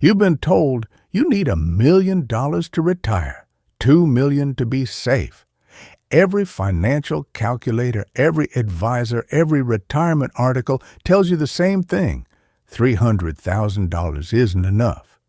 You've been told you need $1 million to retire, $2 million to be safe. Every financial calculator, every advisor, every retirement article tells you the same thing. $300,000 isn't enough.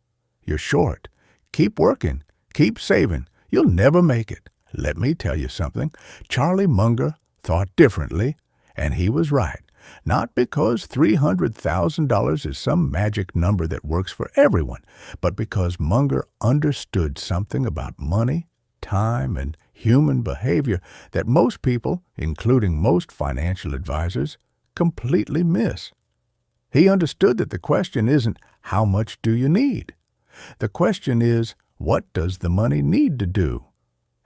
You're short. Keep working. Keep saving. You'll never make it. Let me tell you something. Charlie Munger thought differently, and he was right. Not because $300,000 is some magic number that works for everyone, but because Munger understood something about money, time, and human behavior that most people, including most financial advisors, completely miss. He understood that the question isn't, how much do you need? The question is, what does the money need to do?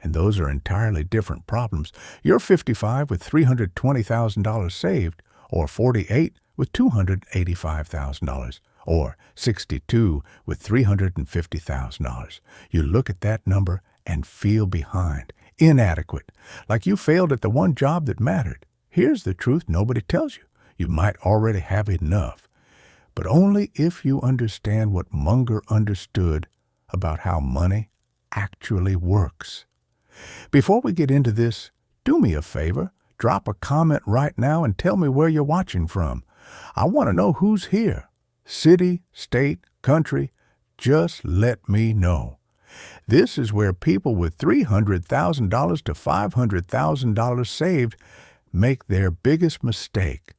And those are entirely different problems. You're 55 with $320,000 saved, or 48 with $285,000, or 62 with $350,000. You look at that number and feel behind, inadequate, like you failed at the one job that mattered. Here's the truth nobody tells you. You might already have enough, but only if you understand what Munger understood about how money actually works. Before we get into this, do me a favor. Drop a comment right now and tell me where you're watching from. I want to know who's here. City, state, country. Just let me know. This is where people with $300,000 to $500,000 saved make their biggest mistake.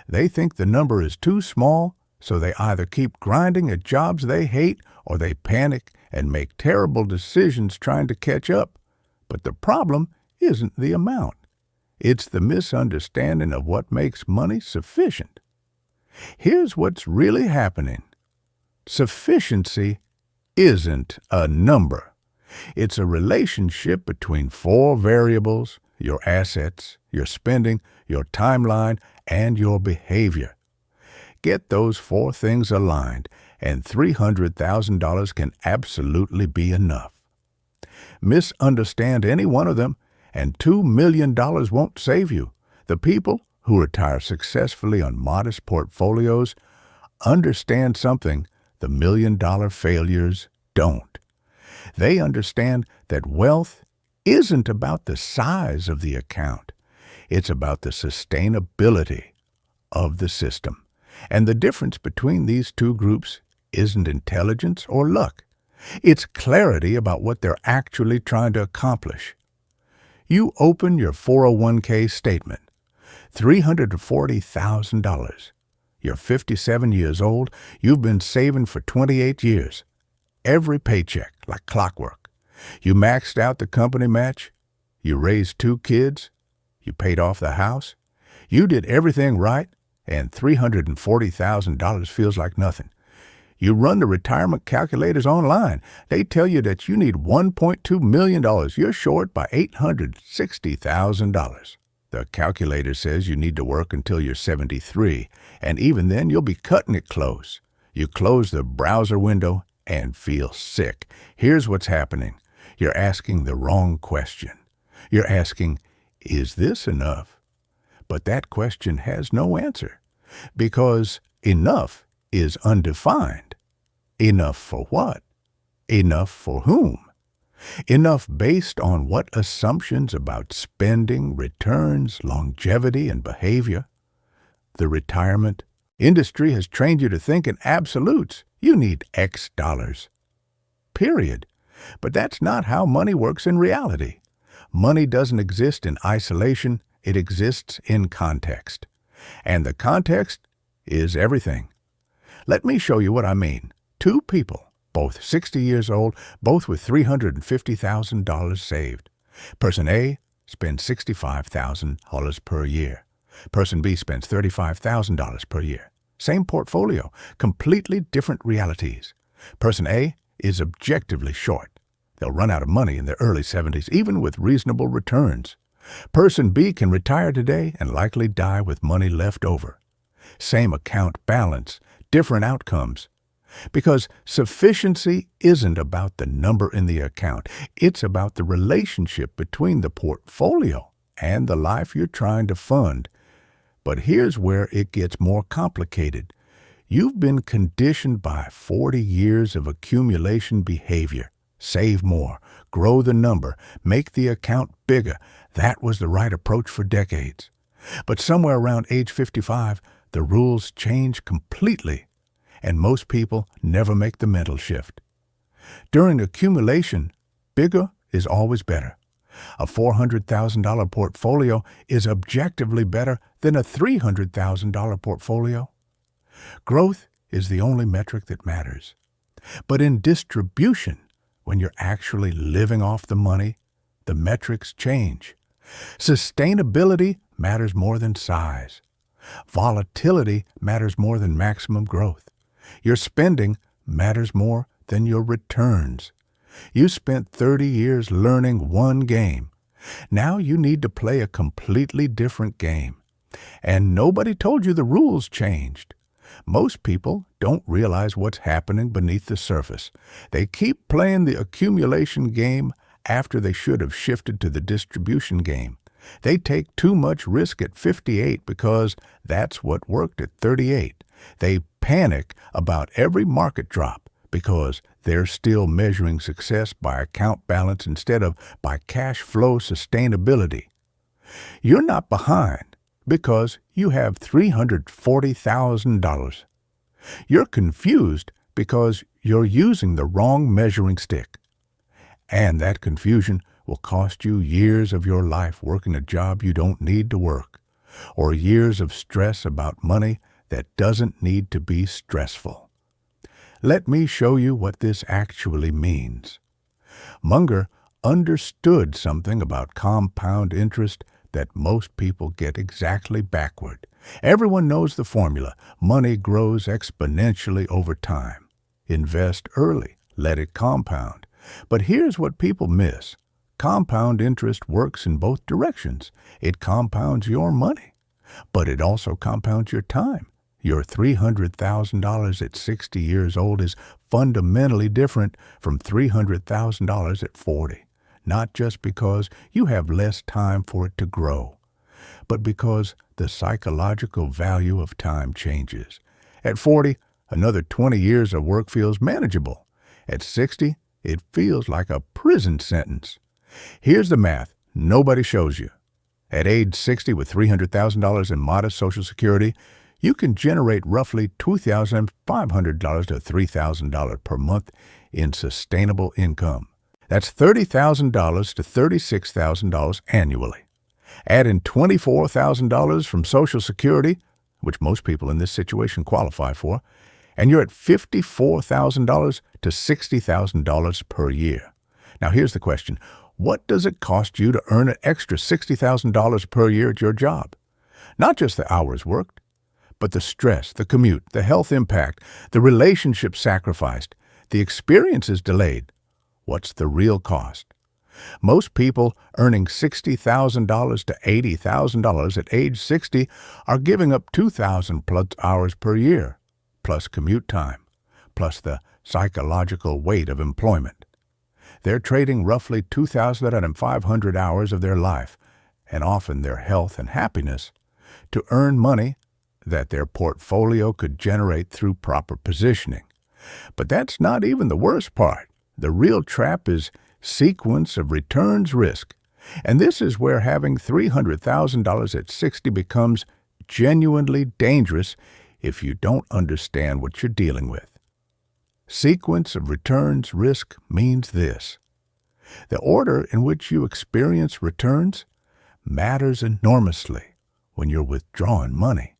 They think the number is too small, so they either keep grinding at jobs they hate or they panic and make terrible decisions trying to catch up. But the problem isn't the amount. It's the misunderstanding of what makes money sufficient. Here's what's really happening. Sufficiency isn't a number. It's a relationship between four variables: your assets, your spending, your timeline, and your behavior. Get those four things aligned, and $300,000 can absolutely be enough. Misunderstand any one of them, and $2 million won't save you. The people who retire successfully on modest portfolios understand something the million-dollar failures don't. They understand that wealth isn't about the size of the account. It's about the sustainability of the system. And the difference between these two groups isn't intelligence or luck. It's clarity about what they're actually trying to accomplish. You open your 401k statement, $340,000. You're 57 years old. You've been saving for 28 years. Every paycheck, like clockwork. You maxed out the company match. You raised 2 kids. You paid off the house. You did everything right, and $340,000 feels like nothing. You run the retirement calculators online. They tell you that you need $1.2 million. You're short by $860,000. The calculator says you need to work until you're 73, and even then you'll be cutting it close. You close the browser window and feel sick. Here's what's happening. You're asking the wrong question. You're asking, is this enough? But that question has no answer, because enough is undefined. Enough for what? Enough for whom? Enough based on what assumptions about spending, returns, longevity, and behavior? The retirement industry has trained you to think in absolutes. You need X dollars. Period. But that's not how money works in reality. Money doesn't exist in isolation. It exists in context. And the context is everything. Let me show you what I mean. 2 people, both 60 years old, both with $350,000 saved. Person A spends $65,000 per year. Person B spends $35,000 per year. Same portfolio, completely different realities. Person A is objectively short. They'll run out of money in their early 70s, even with reasonable returns. Person B can retire today and likely die with money left over. Same account balance, different outcomes. Because sufficiency isn't about the number in the account. It's about the relationship between the portfolio and the life you're trying to fund. But here's where it gets more complicated. You've been conditioned by 40 years of accumulation behavior. Save more, grow the number, make the account bigger. That was the right approach for decades. But somewhere around age 55, the rules change completely, and most people never make the mental shift. During accumulation, bigger is always better. A $400,000 portfolio is objectively better than a $300,000 portfolio. Growth is the only metric that matters. But in distribution, when you're actually living off the money, the metrics change. Sustainability matters more than size. Volatility matters more than maximum growth. Your spending matters more than your returns. You spent 30 years learning one game. Now you need to play a completely different game. And nobody told you the rules changed. Most people don't realize what's happening beneath the surface. They keep playing the accumulation game after they should have shifted to the distribution game. They take too much risk at 58 because that's what worked at 38. They panic about every market drop because they're still measuring success by account balance instead of by cash flow sustainability. You're not behind because you have $340,000. You're confused because you're using the wrong measuring stick. And that confusion will cost you years of your life working a job you don't need to work, or years of stress about money that doesn't need to be stressful. Let me show you what this actually means. Munger understood something about compound interest that most people get exactly backward. Everyone knows the formula. Money grows exponentially over time. Invest early. Let it compound. But here's what people miss. Compound interest works in both directions. It compounds your money, but it also compounds your time. Your $300,000 at 60 years old is fundamentally different from $300,000 at 40. Not just because you have less time for it to grow, but because the psychological value of time changes. At 40, another 20 years of work feels manageable. At 60, it feels like a prison sentence. Here's the math nobody shows you. At age 60 with $300,000 in modest Social Security, you can generate roughly $2,500 to $3,000 per month in sustainable income. That's $30,000 to $36,000 annually. Add in $24,000 from Social Security, which most people in this situation qualify for, and you're at $54,000 to $60,000 per year. Now here's the question. What does it cost you to earn an extra $60,000 per year at your job? Not just the hours worked, but the stress, the commute, the health impact, the relationship sacrificed, the experiences delayed. What's the real cost? Most people earning $60,000 to $80,000 at age 60 are giving up 2,000 plus hours per year, plus commute time, plus the psychological weight of employment. They're trading roughly 2,500 hours of their life, and often their health and happiness, to earn money that their portfolio could generate through proper positioning. But that's not even the worst part. The real trap is sequence of returns risk. And this is where having $300,000 at 60 becomes genuinely dangerous if you don't understand what you're dealing with. Sequence of returns risk means this. The order in which you experience returns matters enormously when you're withdrawing money.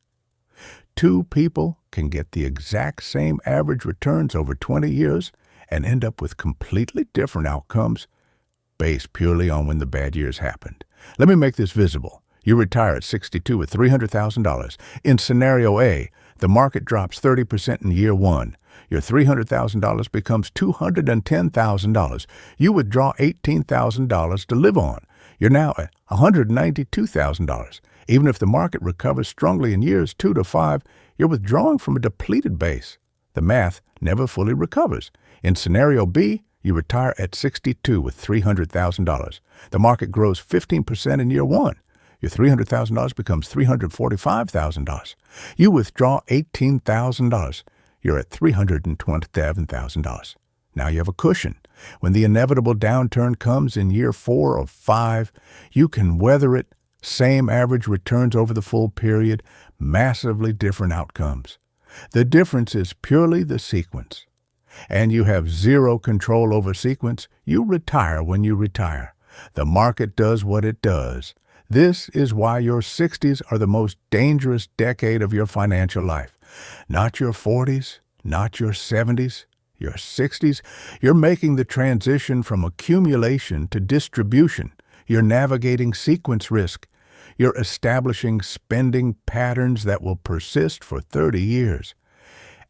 Two people can get the exact same average returns over 20 years and end up with completely different outcomes based purely on when the bad years happened. Let me make this visible. You retire at 62 with $300,000. In scenario A, the market drops 30% in year one. Your $300,000 becomes $210,000. You withdraw $18,000 to live on. You're now at $192,000. Even if the market recovers strongly in years 2 to 5, you're withdrawing from a depleted base. The math never fully recovers. In scenario B, you retire at 62 with $300,000. The market grows 15% in year one. Your $300,000 becomes $345,000. You withdraw $18,000. You're at $327,000. Now you have a cushion. When the inevitable downturn comes in year 4 or 5, you can weather it. Same average returns over the full period, massively different outcomes. The difference is purely the sequence. And you have zero control over sequence. You retire when you retire. The market does what it does. This is why your 60s are the most dangerous decade of your financial life. Not your 40s, not your 70s, your 60s. You're making the transition from accumulation to distribution. You're navigating sequence risk. You're establishing spending patterns that will persist for 30 years.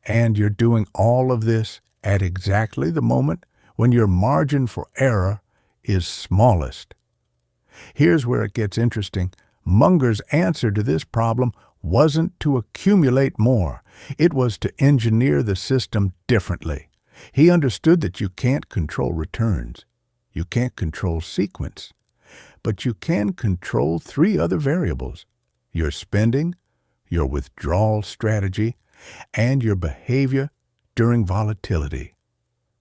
And you're doing all of this at exactly the moment when your margin for error is smallest. Here's where it gets interesting. Munger's answer to this problem wasn't to accumulate more. It was to engineer the system differently. He understood that you can't control returns. You can't control sequence. But you can control 3 other variables: your spending, your withdrawal strategy, and your behavior during volatility.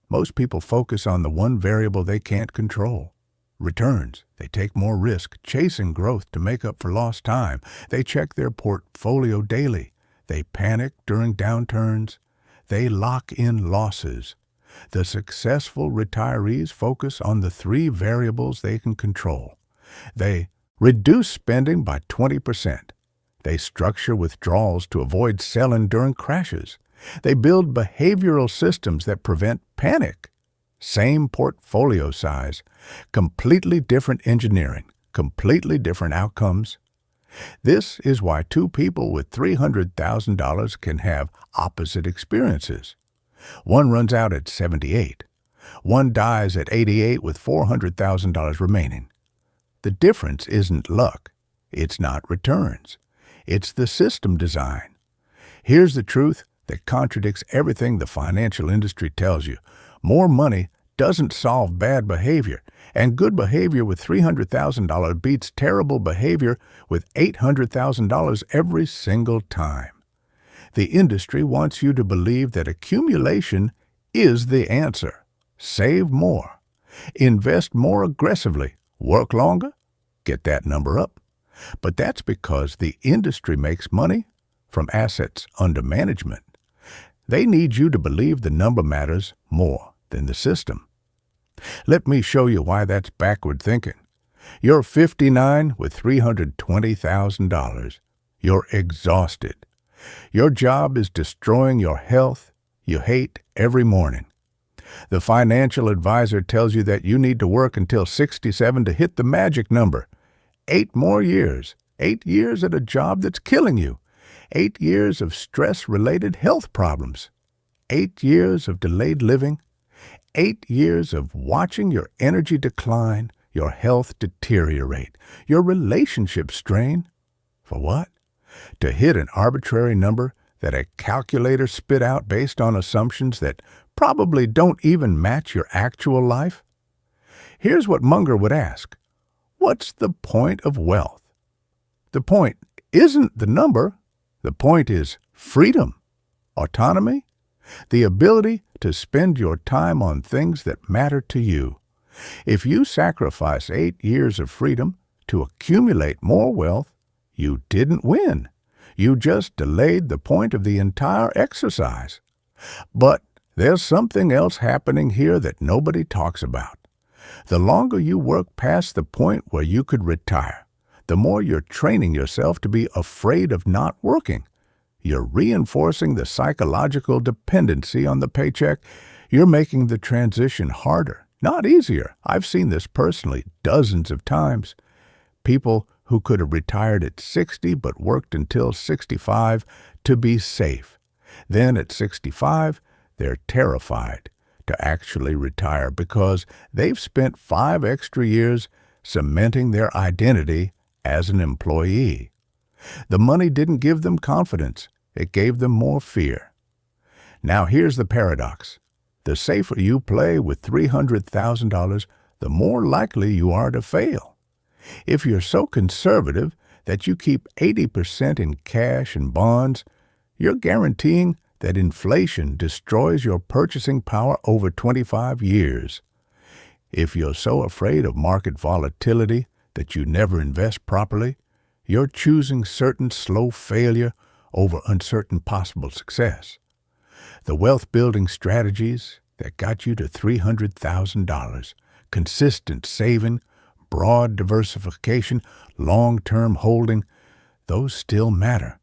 Most people focus on the one variable they can't control: returns. They take more risk, chasing growth to make up for lost time. They check their portfolio daily. They panic during downturns. They lock in losses. The successful retirees focus on the 3 variables they can control. They reduce spending by 20%. They structure withdrawals to avoid selling during crashes. They build behavioral systems that prevent panic. Same portfolio size, completely different engineering, completely different outcomes. This is why 2 people with $300,000 can have opposite experiences. One runs out at 78. One dies at 88 with $400,000 remaining. The difference isn't luck. It's not returns. It's the system design. Here's the truth that contradicts everything the financial industry tells you. More money doesn't solve bad behavior, and good behavior with $300,000 beats terrible behavior with $800,000 every single time. The industry wants you to believe that accumulation is the answer. Save more. Invest more aggressively. Work longer. Get that number up. But that's because the industry makes money from assets under management. They need you to believe the number matters more than the system. Let me show you why that's backward thinking. You're 59 with $320,000. You're exhausted. Your job is destroying your health you hate every morning. The financial advisor tells you that you need to work until 67 to hit the magic number. 8 more years. 8 years at a job that's killing you. 8 years of stress-related health problems. 8 years of delayed living. 8 years of watching your energy decline, your health deteriorate, your relationship strain. For what? To hit an arbitrary number that a calculator spit out based on assumptions that probably don't even match your actual life? Here's what Munger would ask. What's the point of wealth? The point isn't the number. The point is freedom, autonomy, the ability to spend your time on things that matter to you. If you sacrifice 8 years of freedom to accumulate more wealth, you didn't win. You just delayed the point of the entire exercise. But there's something else happening here that nobody talks about. The longer you work past the point where you could retire, the more you're training yourself to be afraid of not working. You're reinforcing the psychological dependency on the paycheck. You're making the transition harder, not easier. I've seen this personally dozens of times. People who could have retired at 60 but worked until 65 to be safe. Then at 65, they're terrified to actually retire because they've spent 5 extra years cementing their identity as an employee. The money didn't give them confidence. It gave them more fear. Now here's the paradox. The safer you play with $300,000, the more likely you are to fail. If you're so conservative, that you keep 80% in cash and bonds, you're guaranteeing that inflation destroys your purchasing power over 25 years. If you're so afraid of market volatility that you never invest properly, you're choosing certain slow failure over uncertain possible success. The wealth-building strategies that got you to $300,000, consistent saving, broad diversification, long-term holding, those still matter,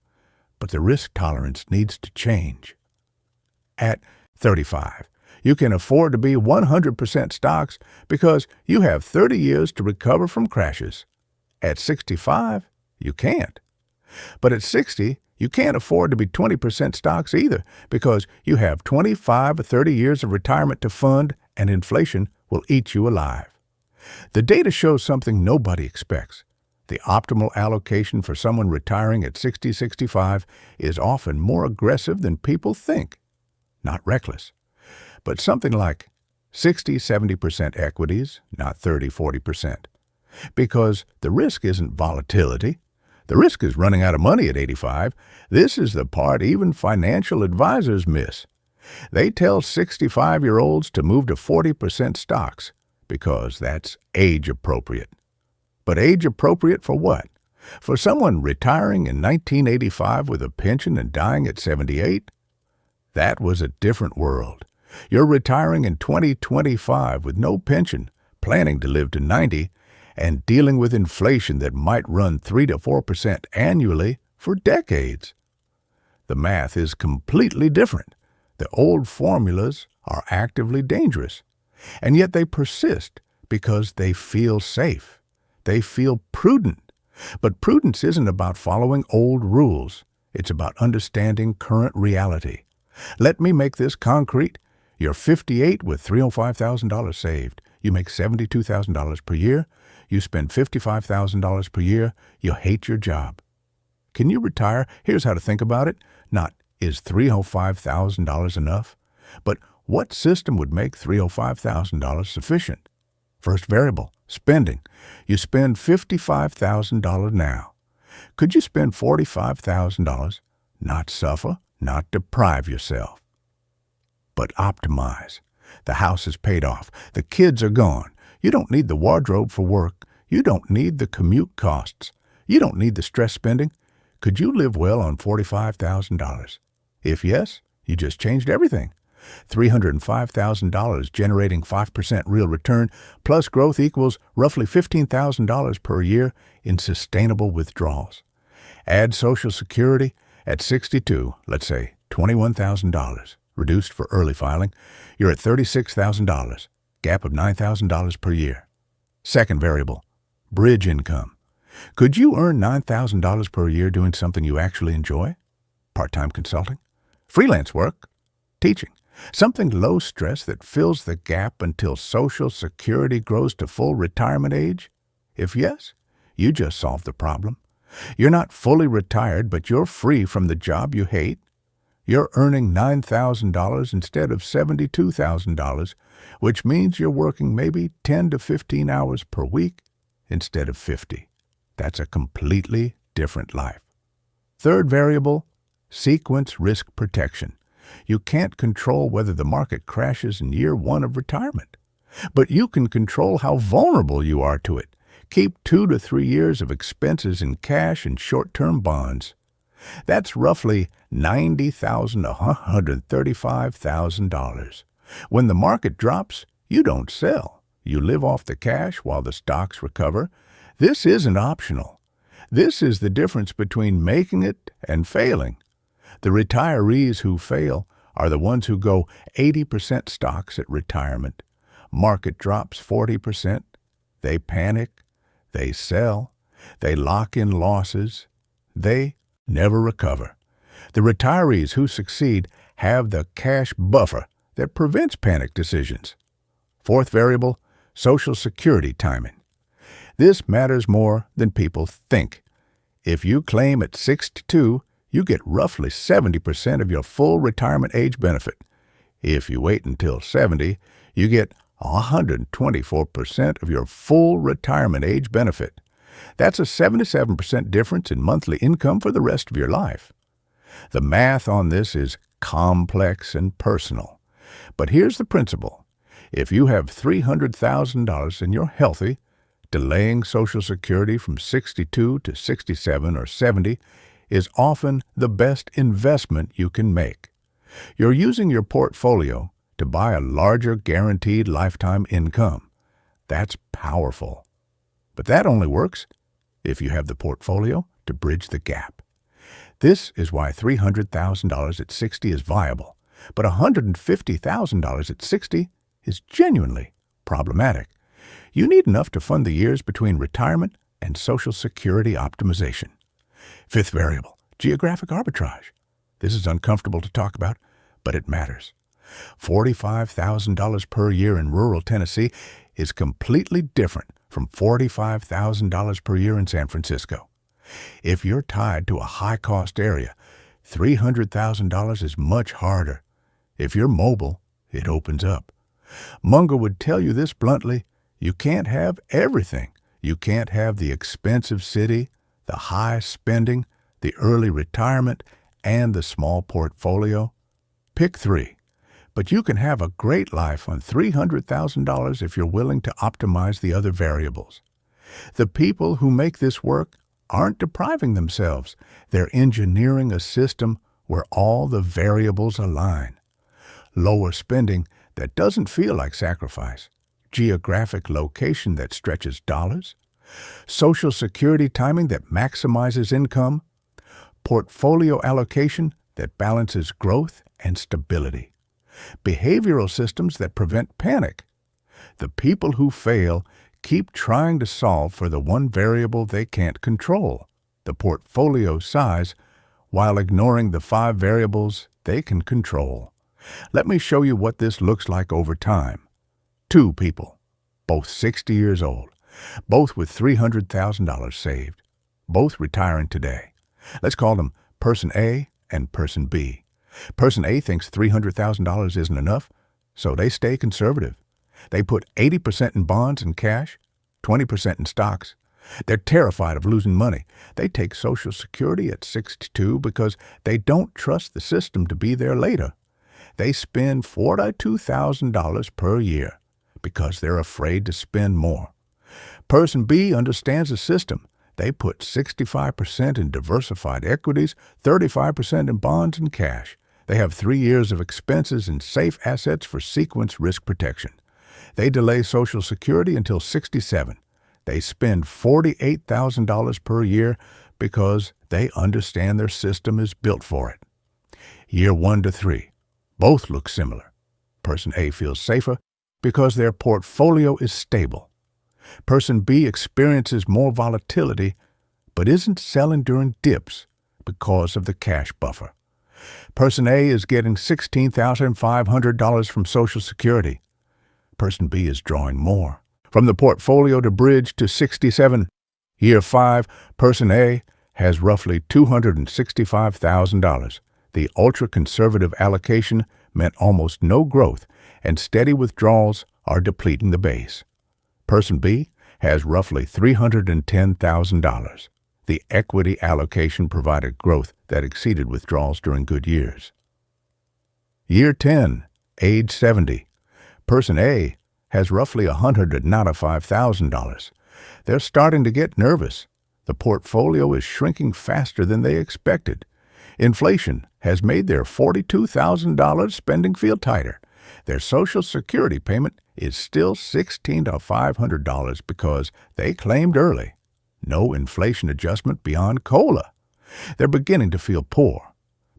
but the risk tolerance needs to change. At 35, you can afford to be 100% stocks because you have 30 years to recover from crashes. At 65, you can't. But at 60, you can't afford to be 20% stocks either because you have 25 or 30 years of retirement to fund and inflation will eat you alive. The data shows something nobody expects. The optimal allocation for someone retiring at 60-65 is often more aggressive than people think. Not reckless, but something like 60-70% equities, not 30-40%. Because the risk isn't volatility. The risk is running out of money at 85. This is the part even financial advisors miss. They tell 65-year-olds to move to 40% stocks because that's age-appropriate. But age-appropriate for what? For someone retiring in 1985 with a pension and dying at 78? That was a different world. You're retiring in 2025 with no pension, planning to live to 90, and dealing with inflation that might run 3 to 4% annually for decades. The math is completely different. The old formulas are actively dangerous, and yet they persist because they feel safe. They feel prudent. But prudence isn't about following old rules. It's about understanding current reality. Let me make this concrete. You're 58 with $305,000 saved. You make $72,000 per year. You spend $55,000 per year. You hate your job. Can you retire? Here's how to think about it. Not, is $305,000 enough? But what system would make $305,000 sufficient? First variable, spending. You spend $55,000 now. Could you spend $45,000? Not suffer, not deprive yourself. But optimize. The house is paid off. The kids are gone. You don't need the wardrobe for work. You don't need the commute costs. You don't need the stress spending. Could you live well on $45,000? If yes, you just changed everything. $305,000 generating 5% real return plus growth equals roughly $15,000 per year in sustainable withdrawals. Add Social Security at 62, let's say $21,000, reduced for early filing, you're at $36,000, gap of $9,000 per year. Second variable, bridge income. Could you earn $9,000 per year doing something you actually enjoy? Part-time consulting? Freelance work? Teaching? Something low stress that fills the gap until Social Security grows to full retirement age? If yes, you just solved the problem. You're not fully retired, but you're free from the job you hate. You're earning $9,000 instead of $72,000, which means you're working maybe 10 to 15 hours per week instead of 50. That's a completely different life. Third variable, sequence risk protection. You can't control whether the market crashes in year one of retirement, but you can control how vulnerable you are to it. Keep 2 to 3 years of expenses in cash and short-term bonds. That's roughly $90,000 to $135,000. When the market drops, you don't sell. You live off the cash while the stocks recover. This isn't optional. This is the difference between making it and failing. The retirees who fail are the ones who go 80% stocks at retirement. Market drops 40%. They panic. They sell. They lock in losses. They never recover. The retirees who succeed have the cash buffer that prevents panic decisions. Fourth variable, Social Security timing. This matters more than people think. If you claim at 62, you get roughly 70% of your full retirement age benefit. If you wait until 70, you get 124% of your full retirement age benefit. That's a 77% difference in monthly income for the rest of your life. The math on this is complex and personal. But here's the principle. If you have $300,000 and you're healthy, delaying Social Security from 62 to 67 or 70 is often the best investment you can make. You're using your portfolio to buy a larger guaranteed lifetime income. That's powerful. But that only works if you have the portfolio to bridge the gap. This is why $300,000 at 60 is viable, but $150,000 at 60 is genuinely problematic. You need enough to fund the years between retirement and Social Security optimization. Fifth variable, geographic arbitrage. This is uncomfortable to talk about, but it matters. $45,000 per year in rural Tennessee is completely different from $45,000 per year in San Francisco. If you're tied to a high-cost area, $300,000 is much harder. If you're mobile, it opens up. Munger would tell you this bluntly, you can't have everything. You can't have the expensive city, the high spending, the early retirement, and the small portfolio. Pick three. But you can have a great life on $300,000 if you're willing to optimize the other variables. The people who make this work aren't depriving themselves. They're engineering a system where all the variables align. Lower spending that doesn't feel like sacrifice. Geographic location that stretches dollars. Social Security timing that maximizes income. Portfolio allocation that balances growth and stability. Behavioral systems that prevent panic. The people who fail keep trying to solve for the one variable they can't control, the portfolio size, while ignoring the 5 variables they can control. Let me show you what this looks like over time. 2 people, both 60 years old, both with $300,000 saved, both retiring today. Let's call them Person A and Person B. Person A thinks $300,000 isn't enough, so they stay conservative. They put 80% in bonds and cash, 20% in stocks. They're terrified of losing money. They take Social Security at 62 because they don't trust the system to be there later. They spend $42,000 per year because they're afraid to spend more. Person B understands the system. They put 65% in diversified equities, 35% in bonds and cash. They have 3 years of expenses in safe assets for sequence risk protection. They delay Social Security until 67. They spend $48,000 per year because they understand their system is built for it. Year 1 to 3. Both look similar. Person A feels safer because their portfolio is stable. Person B experiences more volatility but isn't selling during dips because of the cash buffer. Person A is getting $16,500 from Social Security. Person B is drawing more. From the portfolio to bridge to 67, year 5, Person A has roughly $265,000. The ultra-conservative allocation meant almost no growth, and steady withdrawals are depleting the base. Person B has roughly $310,000. The equity allocation provided growth that exceeded withdrawals during good years. Year 10, age 70. Person A has roughly $195,000. They're starting to get nervous. The portfolio is shrinking faster than they expected. Inflation has made their $42,000 spending feel tighter. Their Social Security payment is still $1,600 because they claimed early. No inflation adjustment beyond COLA. They're beginning to feel poor.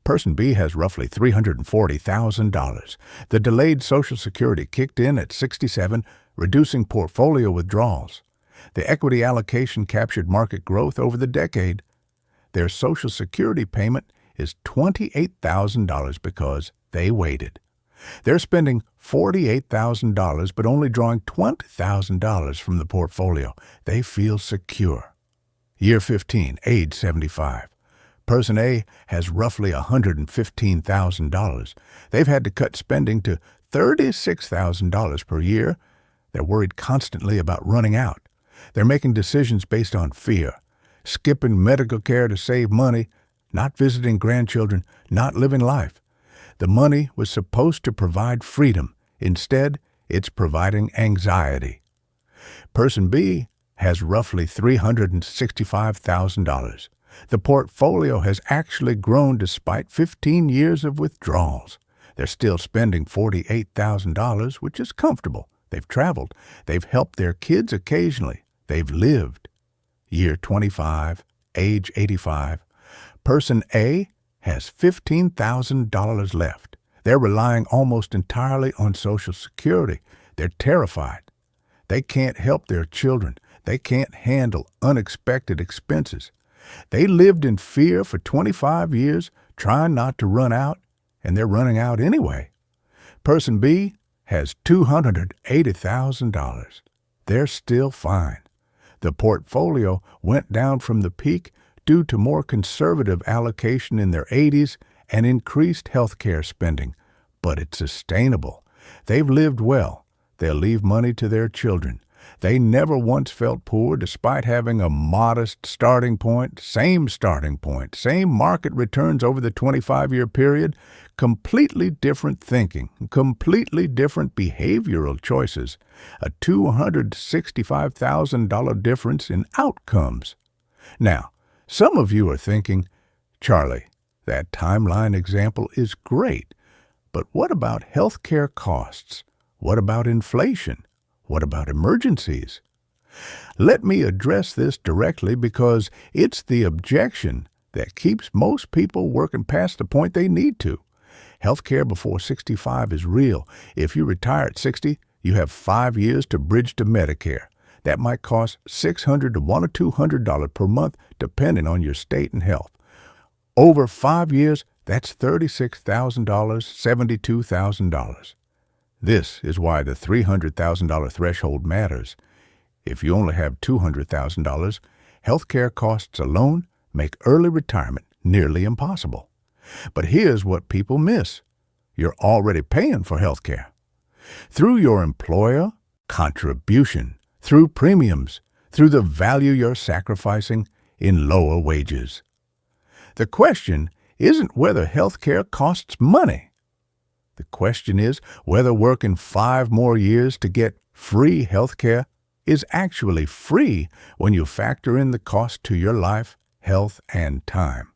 Person B has roughly $340,000. The delayed Social Security kicked in at 67, reducing portfolio withdrawals. The equity allocation captured market growth over the decade. Their Social Security payment is $28,000 because they waited. They're spending $48,000 but only drawing $20,000 from the portfolio. They feel secure. Year 15, age 75. Person A has roughly $115,000. They've had to cut spending to $36,000 per year. They're worried constantly about running out. They're making decisions based on fear, skipping medical care to save money, not visiting grandchildren, not living life. The money was supposed to provide freedom. Instead, it's providing anxiety. Person B has roughly $365,000. The portfolio has actually grown despite 15 years of withdrawals. They're still spending $48,000, which is comfortable. They've traveled. They've helped their kids occasionally. They've lived. Year 25, age 85. Person A has $15,000 left. They're relying almost entirely on Social Security. They're terrified. They can't help their children. They can't handle unexpected expenses. They lived in fear for 25 years, trying not to run out, and they're running out anyway. Person B has $280,000. They're still fine. The portfolio went down from the peak due to more conservative allocation in their 80s and increased health care spending, but it's sustainable. They've lived well. They'll leave money to their children. They never once felt poor despite having a modest starting point, same market returns over the 25-year period, completely different thinking, completely different behavioral choices, a $265,000 difference in outcomes. Now, some of you are thinking, Charlie, that timeline example is great, but what about healthcare costs? What about inflation? What about emergencies? Let me address this directly because it's the objection that keeps most people working past the point they need to. Healthcare before 65 is real. If you retire at 60, you have 5 years to bridge to Medicare. That might cost $600 to $100 or $200 per month, depending on your state and health. Over 5 years, that's $36,000, $72,000. This is why the $300,000 threshold matters. If you only have $200,000, healthcare costs alone make early retirement nearly impossible. But here's what people miss. You're already paying for healthcare. Through your employer contribution, through premiums, through the value you're sacrificing in lower wages. The question isn't whether healthcare costs money. The question is whether working 5 more years to get free healthcare is actually free when you factor in the cost to your life, health, and time.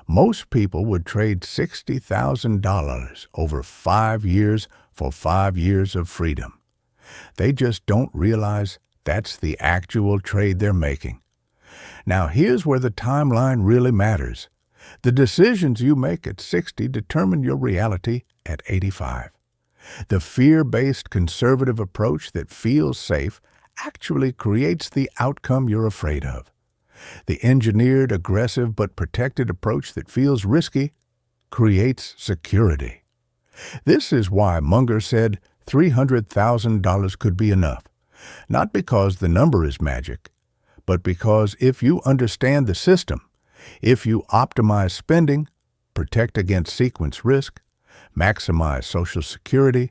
Most people would trade $60,000 over 5 years for 5 years of freedom. They just don't realize that's the actual trade they're making. Now here's where the timeline really matters. The decisions you make at 60 determine your reality at 85. The fear-based conservative approach that feels safe actually creates the outcome you're afraid of. The engineered, aggressive, but protected approach that feels risky creates security. This is why Munger said $300,000 could be enough, not because the number is magic, but because if you understand the system, if you optimize spending, protect against sequence risk, maximize Social Security,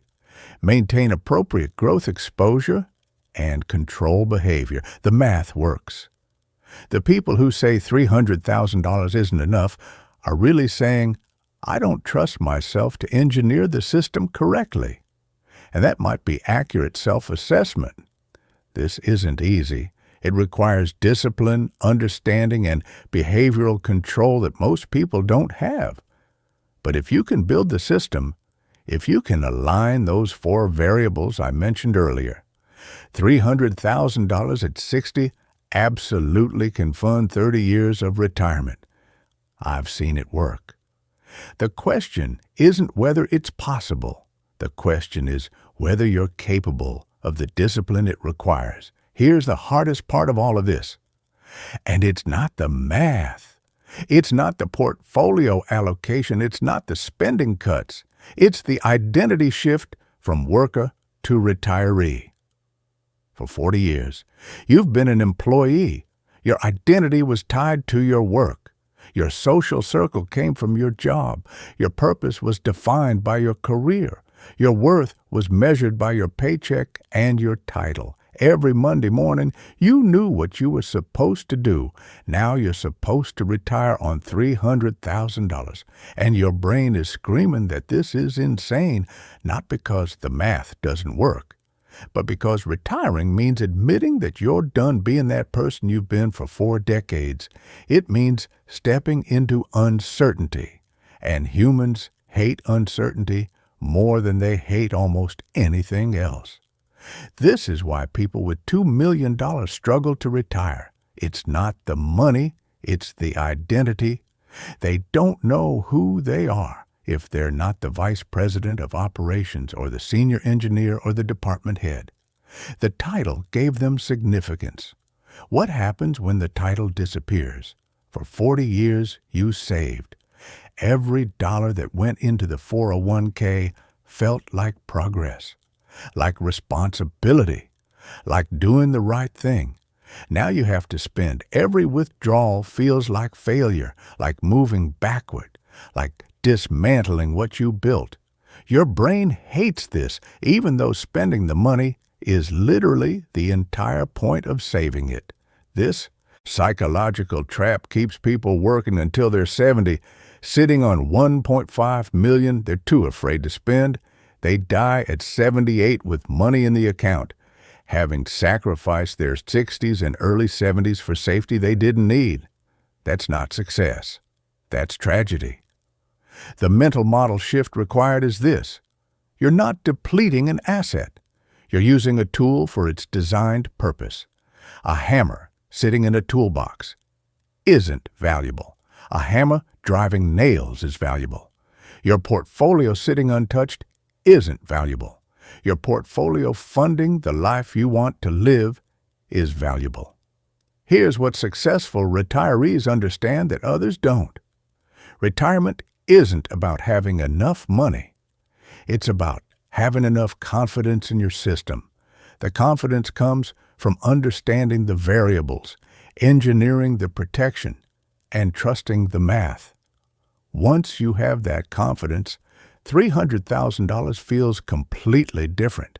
maintain appropriate growth exposure, and control behavior, the math works. The people who say $300,000 isn't enough are really saying, I don't trust myself to engineer the system correctly. And that might be accurate self-assessment. This isn't easy. It requires discipline, understanding, and behavioral control that most people don't have. But if you can build the system, if you can align those 4 variables I mentioned earlier, $300,000 at 60 absolutely can fund 30 years of retirement. I've seen it work. The question isn't whether it's possible. The question is whether you're capable of the discipline it requires. Here's the hardest part of all of this. And it's not the math. It's not the portfolio allocation. It's not the spending cuts. It's the identity shift from worker to retiree. For 40 years, you've been an employee. Your identity was tied to your work. Your social circle came from your job. Your purpose was defined by your career. Your worth was measured by your paycheck and your title. Every Monday morning, you knew what you were supposed to do. Now you're supposed to retire on $300,000, and your brain is screaming that this is insane, not because the math doesn't work, but because retiring means admitting that you're done being that person you've been for 4 decades. It means stepping into uncertainty, and humans hate uncertainty more than they hate almost anything else. This is why people with $2 million struggle to retire. It's not the money, it's the identity. They don't know who they are if they're not the vice president of operations or the senior engineer or the department head. The title gave them significance. What happens when the title disappears? For 40 years, you saved. Every dollar that went into the 401k felt like progress, like responsibility, like doing the right thing. Now you have to spend. Every withdrawal feels like failure, like moving backward, like dismantling what you built. Your brain hates this, even though spending the money is literally the entire point of saving it. This psychological trap keeps people working until they're 70, sitting on $1.5 million they're too afraid to spend. They die at 78 with money in the account, having sacrificed their 60s and early 70s for safety they didn't need. That's not success. That's tragedy. The mental model shift required is this. You're not depleting an asset. You're using a tool for its designed purpose. A hammer sitting in a toolbox isn't valuable. A hammer driving nails is valuable. Your portfolio sitting untouched isn't valuable. Your portfolio funding the life you want to live is valuable. Here's what successful retirees understand that others don't. Retirement isn't about having enough money. It's about having enough confidence in your system. The confidence comes from understanding the variables, engineering the protection, and trusting the math. Once you have that confidence, $300,000 feels completely different.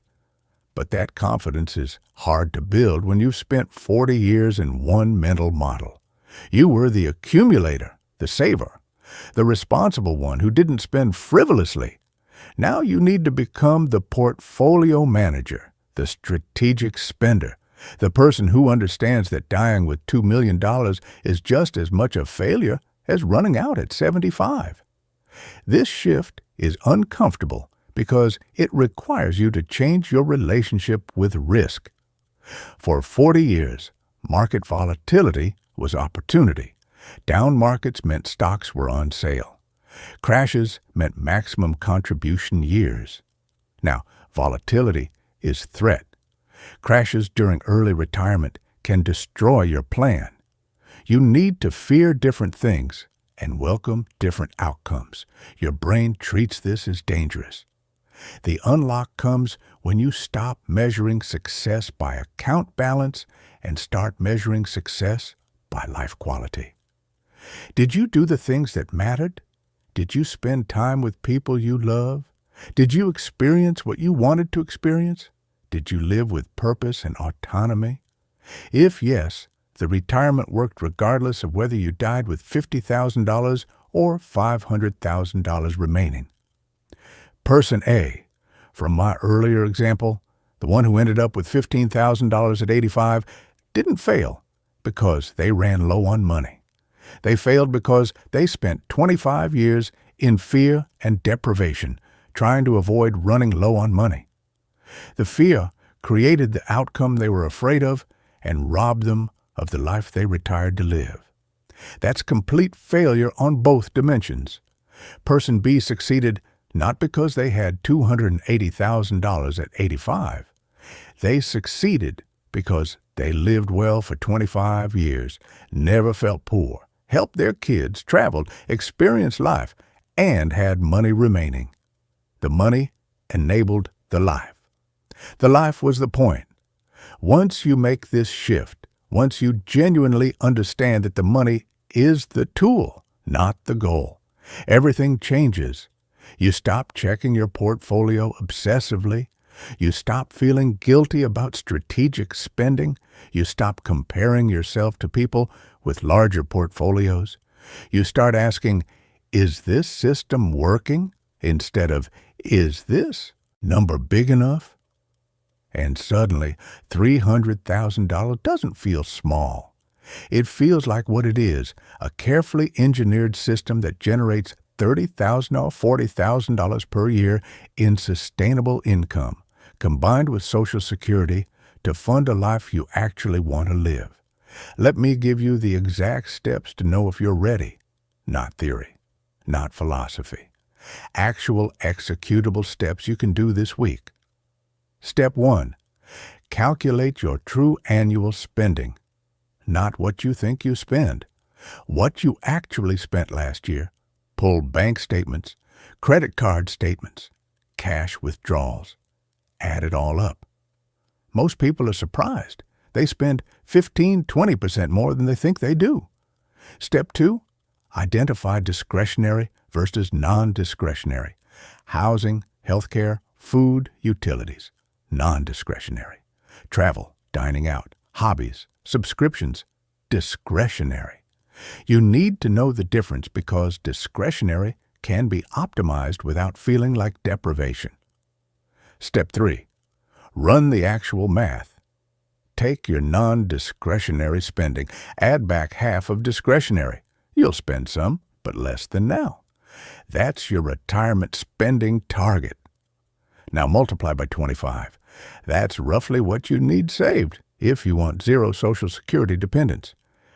But that confidence is hard to build when you've spent 40 years in one mental model. You were the accumulator, the saver, the responsible one who didn't spend frivolously. Now you need to become the portfolio manager, the strategic spender, the person who understands that dying with $2 million is just as much a failure as running out at 75. This shift is uncomfortable because it requires you to change your relationship with risk. For 40 years, market volatility was opportunity. Down markets meant stocks were on sale. Crashes meant maximum contribution years. Now, volatility is threat. Crashes during early retirement can destroy your plan. You need to fear different things and welcome different outcomes. Your brain treats this as dangerous. The unlock comes when you stop measuring success by account balance and start measuring success by life quality. Did you do the things that mattered? Did you spend time with people you love? Did you experience what you wanted to experience? Did you live with purpose and autonomy? If yes, the retirement worked regardless of whether you died with $50,000 or $500,000 remaining. Person A, from my earlier example, the one who ended up with $15,000 at 85, didn't fail because they ran low on money. They failed because they spent 25 years in fear and deprivation, trying to avoid running low on money. The fear created the outcome they were afraid of and robbed them of the life they retired to live. That's complete failure on both dimensions. Person B succeeded not because they had $280,000 at 85. They succeeded because they lived well for 25 years, never felt poor, helped their kids, traveled, experienced life, and had money remaining. The money enabled the life. The life was the point. Once you make this shift, once you genuinely understand that the money is the tool, not the goal, everything changes. You stop checking your portfolio obsessively. You stop feeling guilty about strategic spending. You stop comparing yourself to people with larger portfolios. You start asking, is this system working? Instead of, is this number big enough? And suddenly, $300,000 doesn't feel small. It feels like what it is, a carefully engineered system that generates $30,000 or $40,000 per year in sustainable income, combined with Social Security to fund a life you actually want to live. Let me give you the exact steps to know if you're ready. Not theory, not philosophy. Actual executable steps you can do this week. Step 1. Calculate your true annual spending. Not what you think you spend. What you actually spent last year. Pull bank statements, credit card statements, cash withdrawals. Add it all up. Most people are surprised. They spend 15-20% more than they think they do. Step 2. Identify discretionary versus non-discretionary. Housing, healthcare, food, utilities. Non-discretionary. Travel, dining out, hobbies, subscriptions. Discretionary. You need to know the difference because discretionary can be optimized without feeling like deprivation. Step 3. Run the actual math. Take your non-discretionary spending, add back half of discretionary. You'll spend some, but less than now. That's your retirement spending target. Now multiply by 25. That's roughly what you need saved if you want zero Social Security dependence.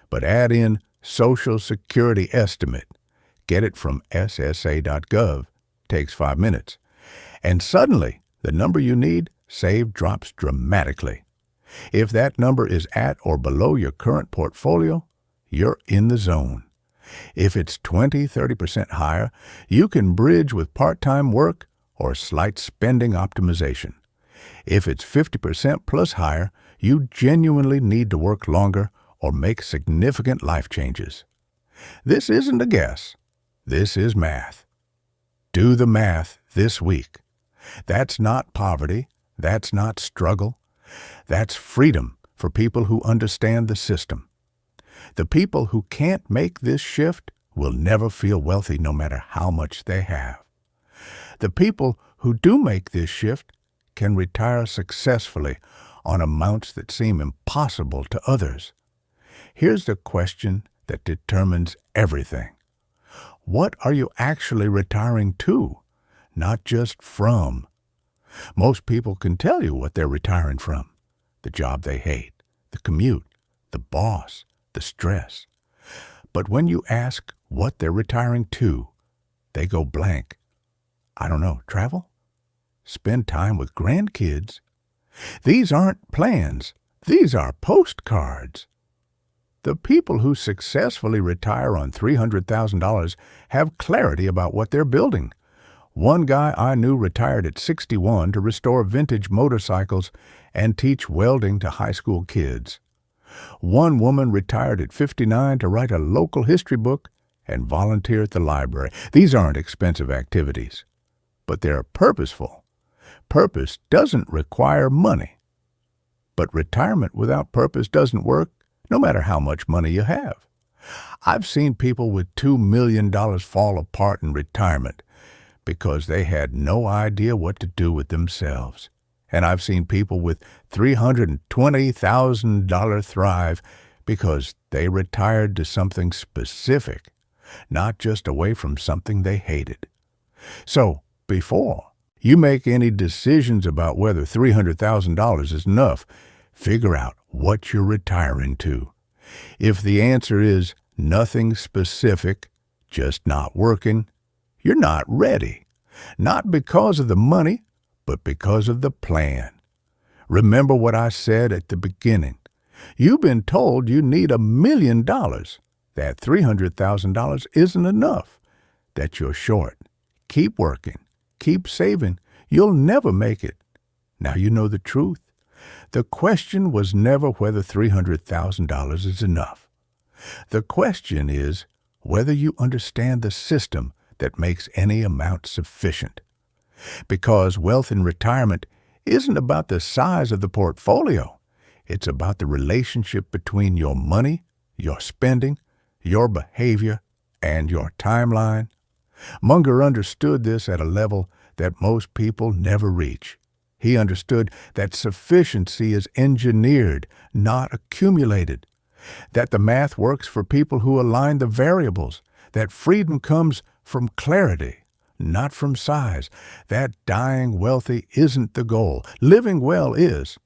But add in Social Security estimate. Get it from ssa.gov. Takes 5 minutes. And suddenly, the number you need saved drops dramatically. If that number is at or below your current portfolio, you're in the zone. If it's 20-30% higher, you can bridge with part-time work or slight spending optimization. If it's 50% plus higher, you genuinely need to work longer or make significant life changes. This isn't a guess. This is math. Do the math this week. That's not poverty. That's not struggle. That's freedom for people who understand the system. The people who can't make this shift will never feel wealthy no matter how much they have. The people who do make this shift can retire successfully on amounts that seem impossible to others. Here's the question that determines everything. What are you actually retiring to, not just from? Most people can tell you what they're retiring from. The job they hate, the commute, the boss, the stress. But when you ask what they're retiring to, they go blank. I don't know, travel? Spend time with grandkids? These aren't plans. These are postcards. The people who successfully retire on $300,000 have clarity about what they're building. One guy I knew retired at 61 to restore vintage motorcycles and teach welding to high school kids. One woman retired at 59 to write a local history book and volunteer at the library. These aren't expensive activities, but they're purposeful. Purpose doesn't require money. But retirement without purpose doesn't work, no matter how much money you have. I've seen people with $2 million fall apart in retirement because they had no idea what to do with themselves. And I've seen people with $320,000 thrive because they retired to something specific, not just away from something they hated. So, before you make any decisions about whether $300,000 is enough, figure out what you're retiring to. If the answer is nothing specific, just not working, you're not ready. Not because of the money, but because of the plan. Remember what I said at the beginning. You've been told you need $1 million. That $300,000 isn't enough. That you're short. Keep working. Keep saving. You'll never make it. Now you know the truth. The question was never whether $300,000 is enough. The question is whether you understand the system that makes any amount sufficient. Because wealth in retirement isn't about the size of the portfolio. It's about the relationship between your money, your spending, your behavior, and your timeline. Munger understood this at a level that most people never reach. He understood that sufficiency is engineered, not accumulated, that the math works for people who align the variables, that freedom comes from clarity, not from size, that dying wealthy isn't the goal. Living well is.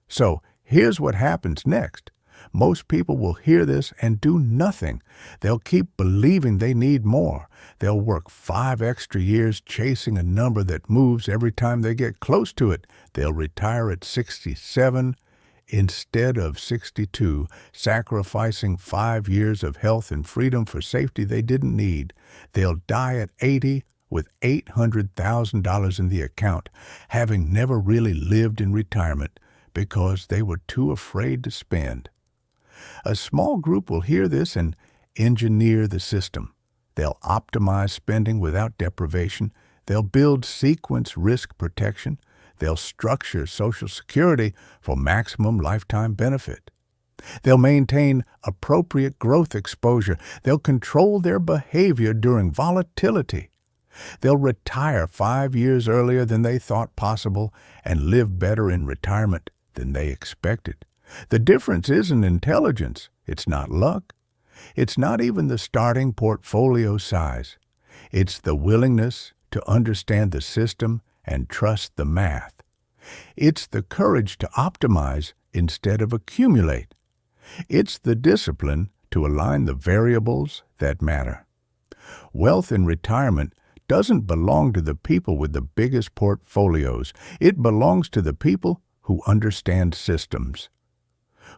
So here's what happens next. Most people will hear this and do nothing. They'll keep believing they need more. They'll work 5 extra years chasing a number that moves every time they get close to it. They'll retire at 67 instead of 62, sacrificing 5 years of health and freedom for safety they didn't need. They'll die at 80 with $800,000 in the account, having never really lived in retirement because they were too afraid to spend. A small group will hear this and engineer the system. They'll optimize spending without deprivation. They'll build sequence risk protection. They'll structure Social Security for maximum lifetime benefit. They'll maintain appropriate growth exposure. They'll control their behavior during volatility. They'll retire 5 years earlier than they thought possible and live better in retirement than they expected. The difference isn't intelligence. It's not luck. It's not even the starting portfolio size. It's the willingness to understand the system and trust the math. It's the courage to optimize instead of accumulate. It's the discipline to align the variables that matter. Wealth in retirement doesn't belong to the people with the biggest portfolios. It belongs to the people who understand systems,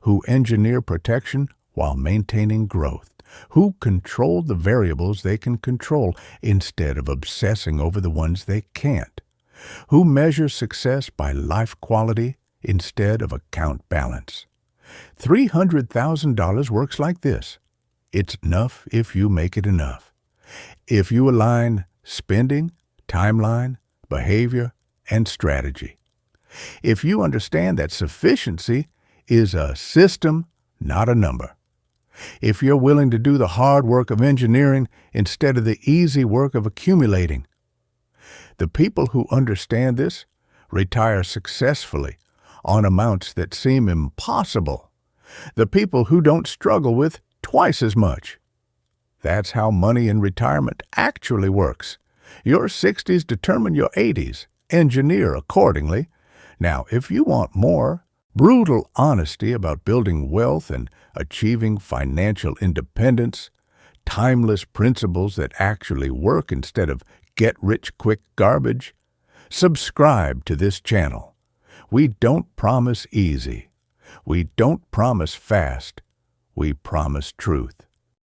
who engineer protection while maintaining growth, who control the variables they can control instead of obsessing over the ones they can't, who measure success by life quality instead of account balance. $300,000 works like this. It's enough if you make it enough. If you align spending, timeline, behavior, and strategy. If you understand that sufficiency is a system, not a number. If you're willing to do the hard work of engineering instead of the easy work of accumulating. The people who understand this retire successfully on amounts that seem impossible. The people who don't struggle with twice as much. That's how money in retirement actually works. Your 60s determine your 80s. Engineer accordingly. Now, if you want more brutal honesty about building wealth and achieving financial independence, timeless principles that actually work instead of get-rich-quick garbage, subscribe to this channel. We don't promise easy. We don't promise fast. We promise truth.